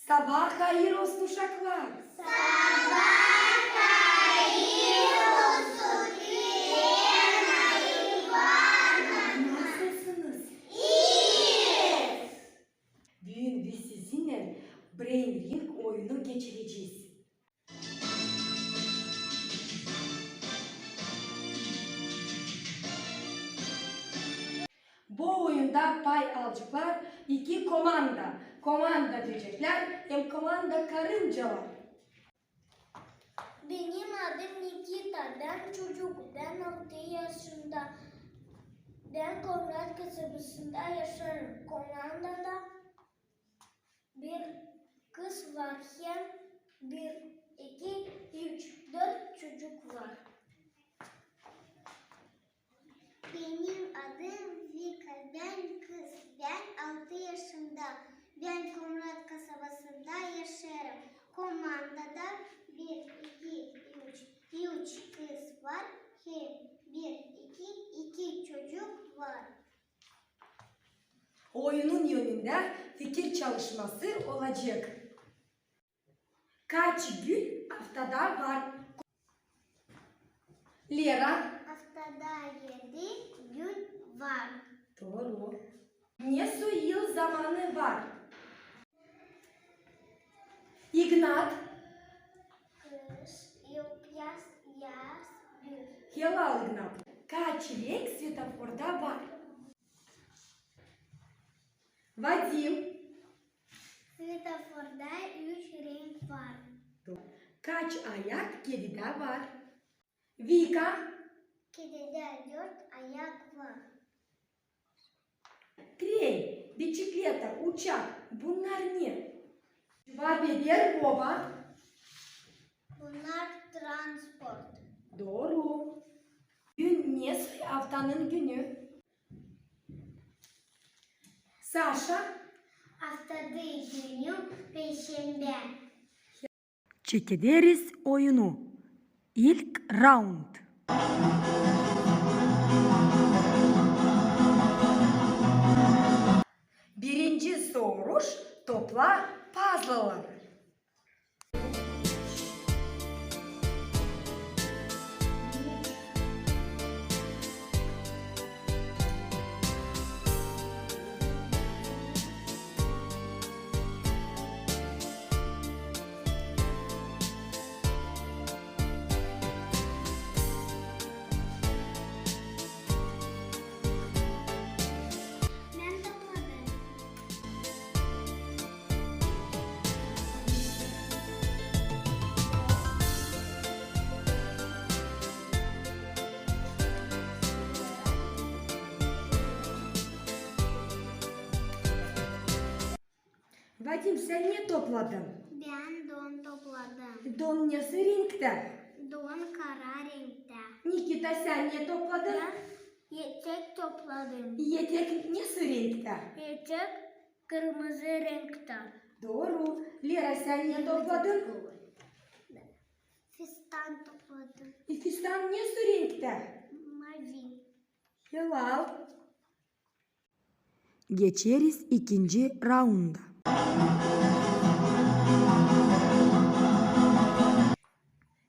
Sabah hayır olsun uşaklar. Sabah hayır olsun. Nasılsınız? İyiyiz. Bugün biz sizinle Brain Ring oyunu geçireceğiz. Bu oyunda pay alacaklar iki komanda. Komanda diyecekler hem komanda karıncalar. Benim adım Nikita. Ben çocuk. Ben 6 yaşında. Ben Konrad kasabasında yaşarım. Komandada bir kız var. Hem 1, 2, 3, 4 çocuk var. Benim adım Vika. Ben kız. Ben 6 yaşında. Ben Konrad kasabasında yaşarım. Komandada 1, 2, 3 kız var. Hem 1, 2 çocuk var. Oyunun yönünde fikir çalışması olacak. Kaç gün haftada var? Lera. Haftada 7 gün var. Doğru. Nasıl yıl zamanı var? Ignat. Kış, yaz, gün. Helal Ignat. Kaç renk svetoforda var? Vadim. Svetoforda 3 renk var. Kaç ayak kedide var? Vika. Kedide 4 ayak var. Tren, bisikleta, uçak. Bunlar ne? Vabeber Boba. Bunlar transport. Doğru. Gün nasıl haftanın günü? Sasha. Haftada günü Perşembe. Çekeriz oyunu. İlk round. Birinci soruş topla puzzle'ları. Ben topladım. Vadim sen ne topladın? Ben don topladım. Don nasıl renkte? Don kara renkte. Nikita sen ne topladın? Ben yetek topladım. Yetek nasıl renkte? Yetek kırmızı renkte. Doğru. Lera sen ne topladın? Fistan topladım. Fistan nasıl renkte? Mavi. Helal. Geçeriz ikinci raunda.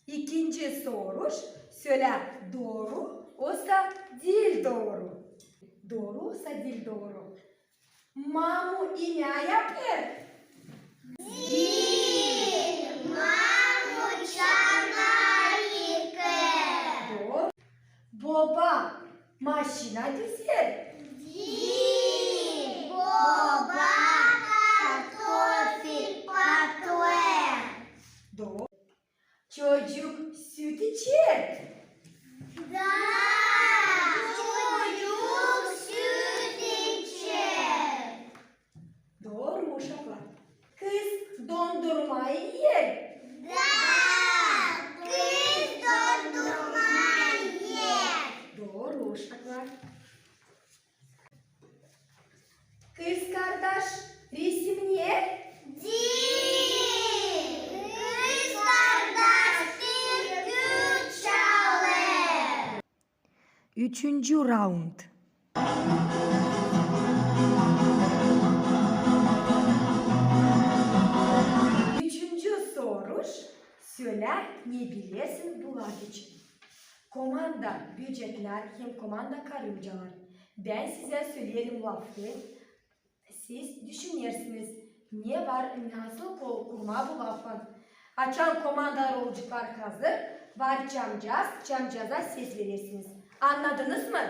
İkinci soruş söyle doğru olsa değil doğru. Doğru olsa değil doğru. Mamu ine yapır. Değil. Mamu çanayıkı. Doğru. Baba maşina dizer. Değil. Boba kartoffel patlayan. Doğru. Çocuk süt içer. Da. Çocuk süt içer. Doğru uşaklar. Kız dondurmayı yer. Da. Kız dondurma yer. Doğru uşaklar. Kız kardeş resim yer. Değil. Kız kardeş bir gül çalar. Üçüncü round. göre ne bilirsin bu laf için? Komanda böcekler hem komanda karıncalar. Ben size söyleyelim lafı. Siz düşünürsünüz. Niye var, nasıl kurma bu lafın? Açan komandalar olacaklar hazır. Var çamcaz, çamcaza ses verirsiniz. Anladınız mı?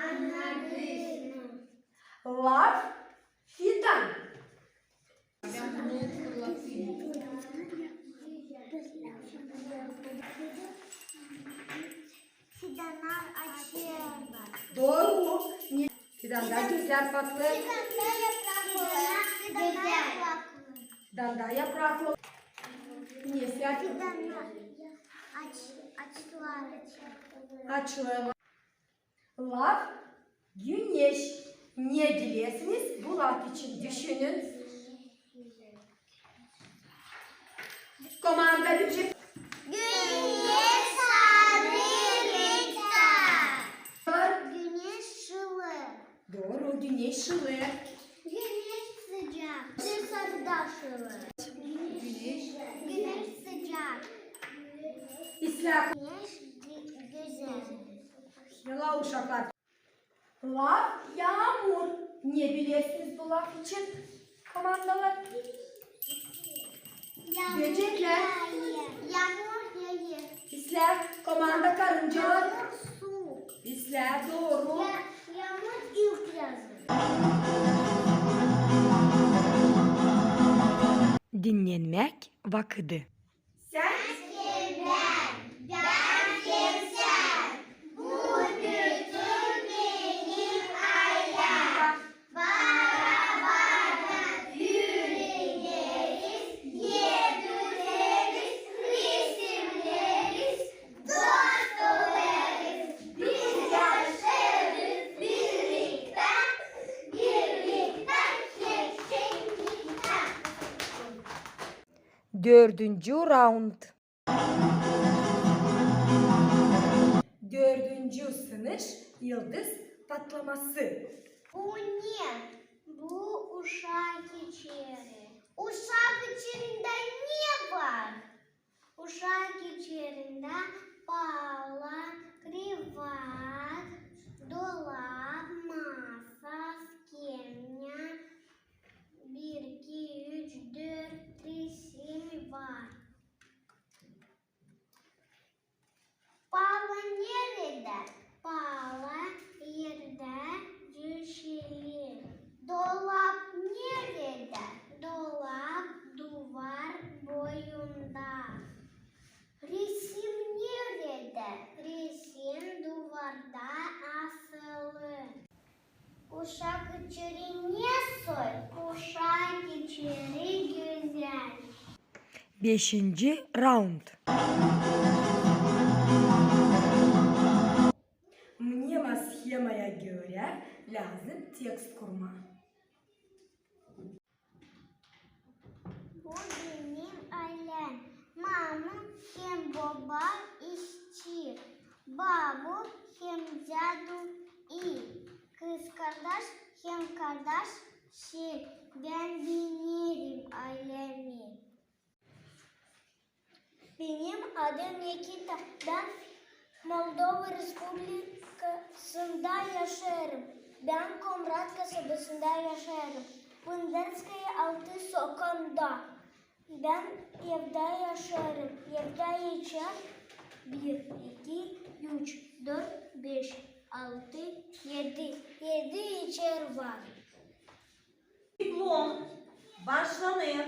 Anladım. Laf fidan. Fidanlar açıyor. Doğru. Fidanda güzel patlı. Fidanda yaprak olur. Fidanlar yaprak olur. Fidanda yaprak olur. Niye siyah? Fidanlar açtılar. Açılır. Laf güneş. Niye bilirsiniz? Bu laf için düşünün. Komanda böcek. Güneş sarı renkte. Güneş şılı. Doğru, güneş şılı. Güneş sıcak. Sarıda şılı. Güneş sıcak. İslah. Güneş güzel. Yala uşaklar. Laf yağmur. Niye bilirsiniz bu laf için? Komandalar. Böcekler. Yağmur yağıyor. İslah. Komanda karıncalar. Yağmur su. İslah. Doğru. Yağmur ilk yazı. Dinlenmek vakıdı. Sen Ben kimsem. Bu bütün benim ailem. Beraber yürüyeriz, yediririz, resimleriz, dost oluruz. Biz yaşarız birlikten, şekşeklikten. 4. round. 4. sınış yıldız patlaması. Bu ne? Bu uşak içeri. Uşak içerisinde ne var? Uşak içerisinde pala, krivat, dolap, masa, skemya, 1, 2, 3, 4 resim var. Pala nerede? Pala yerde düşeli. Dolap nerede? Dolap duvar boyunda. Resim nerede? Resim duvarda asılı. Uşak içeri ne soy? Uşak içeri güzel. 5. round. Мнема схемaya göre lazım tekst kurma. Bu benim ailem. Mamam hem baba işçi. Babu hem cadı iyi. Kız kardeş hem kardeş şey. Ben bilirim ailemi. Benim adım Nikita. Ben Moldova Respublikası'nda yaşarım. Ben Komrat kasabasında yaşarım. Bundarskaya altı sokağında. Ben evde yaşarım. Evde içer 1, 2, 3, 4, 5, 6, 7. 7 içer var. Diplom başlanır.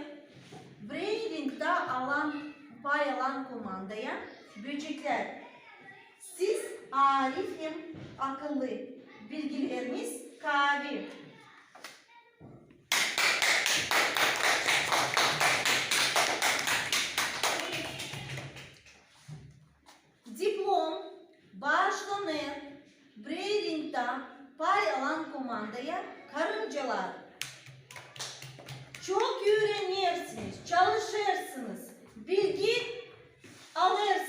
Braining'de pay alan komandaya böcekler. Siz arif hem akıllı. Bilgileriniz kavi. Diplom başlanır. Braining'de pay alan komandaya karıncalar. Çok öğrenirsiniz, çalışırsınız, bilgi alırsınız.